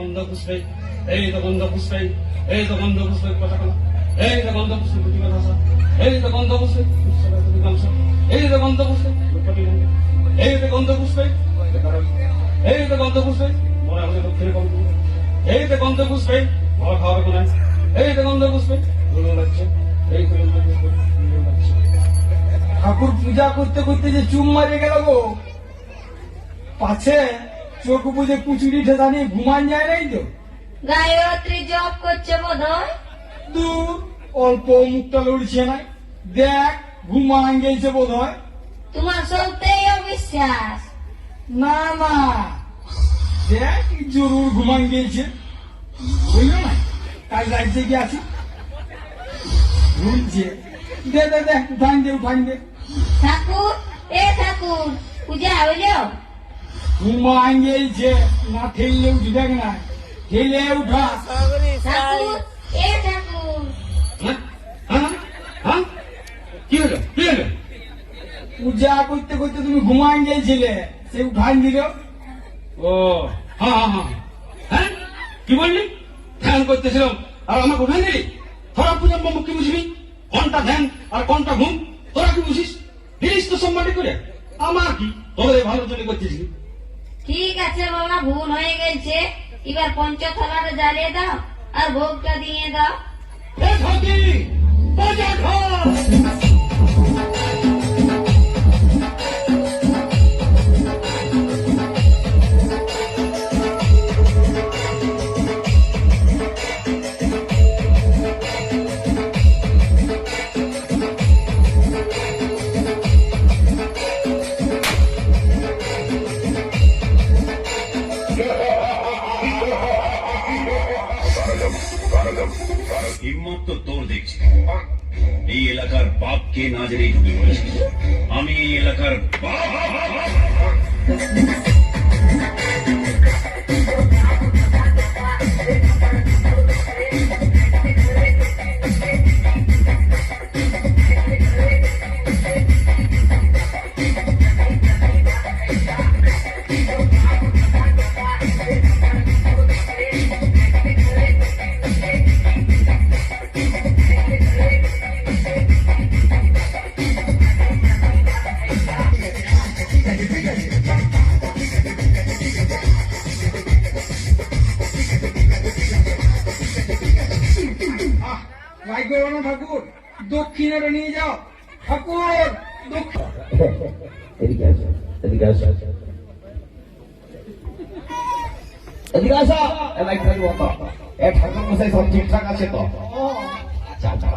গন্ধ পুষ্পে, এই তো গন্ধ পুষ্পে, এই তো গন্ধ পুষ্পে কথা কথা, এই তো গন্ধ পুষ্পে প্রতিভা ভাষা, এই তো গন্ধ পুষ্পে অধিকাংশ, এই তো গন্ধ পুষ্পে এই তো গন্ধ পুষ্পে, এই তো গন্ধ পুষ্পে মনে হলে দক্ষিণে গন্ধ, এই তো গন্ধ পুষ্পে মরা খাওয়ার কোনায়, এই তো গন্ধ পুষ্পে ভালো লাগছে, এই তো গন্ধ পুষ্পে ভালো লাগছে। ঠাকুর পূজা করতে করতে যে চুম মারে গেল গো, পাছে চোখ বুঝে কুচুরি ঠেসা নিয়ে ঘুমান যায় নাই তো? গায়ত্রী জপ করছে বোধ হয়। দূর, অল্প মুখটা লড়ছে না, দেখ ঘুমান গেছে বোধ হয়। তোমার সত্যিই অবিশ্বাস। না না, দেখ জরুর ঘুমান গেছে, বুঝলো না? কাল রাজ্যে গিয়ে আছি ঘুমছে, দে দে দে উঠান দে উঠান দে। ঠাকুর, এ ঠাকুর, পূজা হইল? ঘুমান গেছে, না ঠেললে উঠবে না, ঠেলে উঠা। ঠাকুর, এ ঠাকুর, হ্যাঁ হ্যাঁ হ্যাঁ কি হলো কি হলো? পূজা করতে করতে তুমি ঘুমান গেছিলে, সে উঠান দিল। ও হ্যাঁ হ্যাঁ হ্যাঁ হ্যাঁ কি বললি? ধ্যান করতেছিলাম আর আমাকে উঠাই দিলি? তোরা পূজার মুখ কি বুঝবি? কোনটা ধ্যান আর কোনটা ঘুম তোরা কি বুঝিস? দিলিস তো সম্মানি করে, আমার কি তোদের ভালো জন্য করতেছিলি। ঠিক আছে বাবা, ভুল হয়ে গেছে। এবার পঞ্চথালাটা জ্বালিয়ে দাও আর ভোগটা দিয়ে দাও। এ ঠাকি, পূজা ঘর। হিম্মত তো তোর দেখছি। এই এলাকার বাপকে না জেনেই ঢুকে পড়েছিস। আমি এই এলাকার বাপ। ভাগ্যবান ঠাকুর, দক্ষিণের নিয়ে যাও ঠাকুর। এদিকে আসো, এদিকে আসো, এদিকে আসো। এলাই খালি বন্ধ। এ ঠাকুর মশাই সব ঠিকঠাক আছে তো? আচ্ছা আচ্ছা।